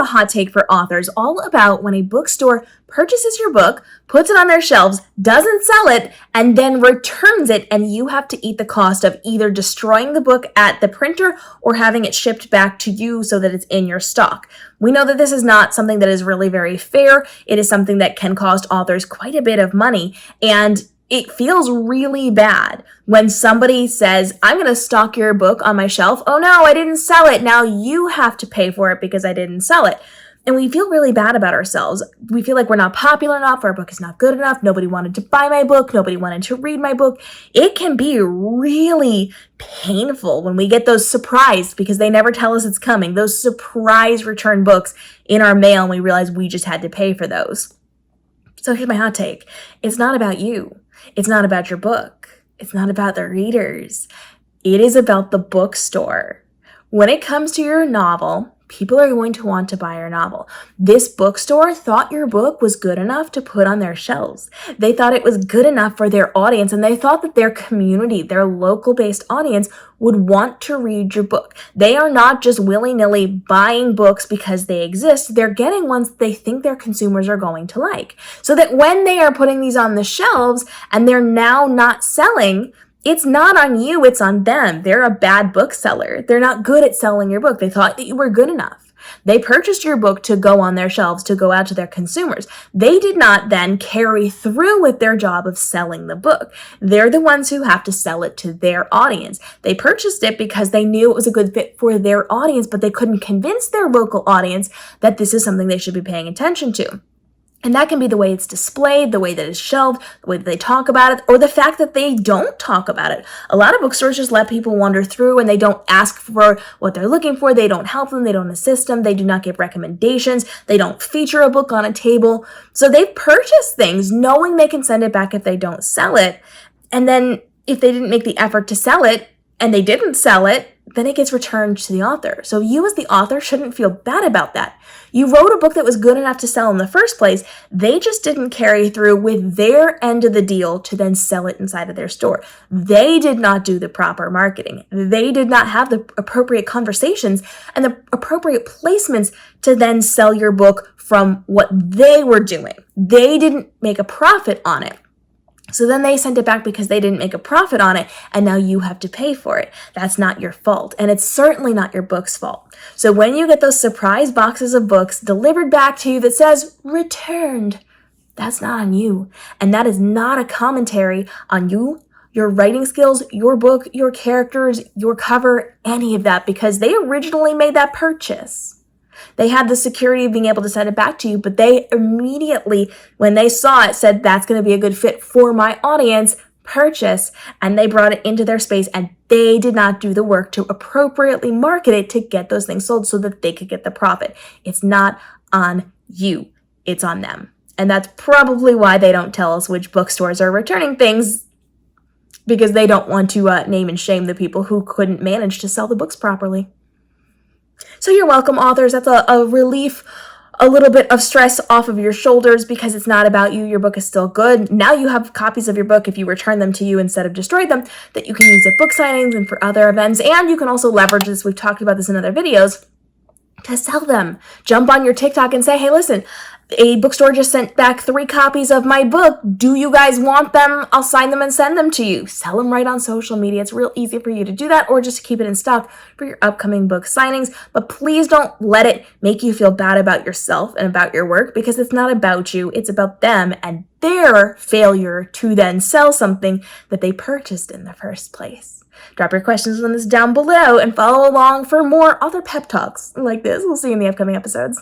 a hot take for authors all about when a bookstore purchases your book, puts it on their shelves, doesn't sell it, and then returns it, and you have to eat the cost of either destroying the book at the printer or having it shipped back to you so that it's in your stock. We know that this is not something that is really very fair. It is something that can cost authors quite a bit of money, and it feels really bad when somebody says, I'm going to stock your book on my shelf. Oh no, I didn't sell it. Now you have to pay for it because I didn't sell it. And we feel really bad about ourselves. We feel like we're not popular enough, our book is not good enough, nobody wanted to buy my book, nobody wanted to read my book. It can be really painful when we get those surprised, because they never tell us it's coming, those surprise return books in our mail, and we realize we just had to pay for those. So here's my hot take. It's not about you. It's not about your book. It's not about the readers. It is about the bookstore. When it comes to your novel, people are going to want to buy your novel. This bookstore thought your book was good enough to put on their shelves. They thought it was good enough for their audience, and they thought that their community, their local-based audience, would want to read your book. They are not just willy-nilly buying books because they exist. They're getting ones that they think their consumers are going to like. So that when they are putting these on the shelves and they're now not selling, it's not on you, it's on them. They're a bad bookseller. They're not good at selling your book. They thought that you were good enough. They purchased your book to go on their shelves, to go out to their consumers. They did not then carry through with their job of selling the book. They're the ones who have to sell it to their audience. They purchased it because they knew it was a good fit for their audience, but they couldn't convince their local audience that this is something they should be paying attention to. And that can be the way it's displayed, the way that it's shelved, the way that they talk about it, or the fact that they don't talk about it. A lot of bookstores just let people wander through and they don't ask for what they're looking for. They don't help them. They don't assist them. They do not give recommendations. They don't feature a book on a table. So they purchase things knowing they can send it back if they don't sell it. And then if they didn't make the effort to sell it and they didn't sell it, then it gets returned to the author. So you as the author shouldn't feel bad about that. You wrote a book that was good enough to sell in the first place. They just didn't carry through with their end of the deal to then sell it inside of their store. They did not do the proper marketing. They did not have the appropriate conversations and the appropriate placements to then sell your book from what they were doing. They didn't make a profit on it. So then they sent it back because they didn't make a profit on it, and now you have to pay for it. That's not your fault, and it's certainly not your book's fault. So when you get those surprise boxes of books delivered back to you that says, returned, that's not on you. And that is not a commentary on you, your writing skills, your book, your characters, your cover, any of that, because they originally made that purchase. They had the security of being able to send it back to you, but they immediately, when they saw it, said, that's going to be a good fit for my audience, purchase, and they brought it into their space, and they did not do the work to appropriately market it to get those things sold so that they could get the profit. It's not on you. It's on them. And that's probably why they don't tell us which bookstores are returning things, because they don't want to name and shame the people who couldn't manage to sell the books properly. So you're welcome, authors. That's a relief, a little bit of stress off of your shoulders, because it's not about you. Your book is still good. Now you have copies of your book, if you return them to you instead of destroyed them, that you can use at book signings and for other events. And you can also leverage this. We've talked about this in other videos, to sell them. Jump on your TikTok and say, hey, listen, a bookstore just sent back 3 copies of my book. Do you guys want them? I'll sign them and send them to you. Sell them right on social media. It's real easy for you to do that, or just keep it in stock for your upcoming book signings. But please don't let it make you feel bad about yourself and about your work, because it's not about you. It's about them and their failure to then sell something that they purchased in the first place. Drop your questions on this down below and follow along for more other pep talks like this. We'll see you in the upcoming episodes.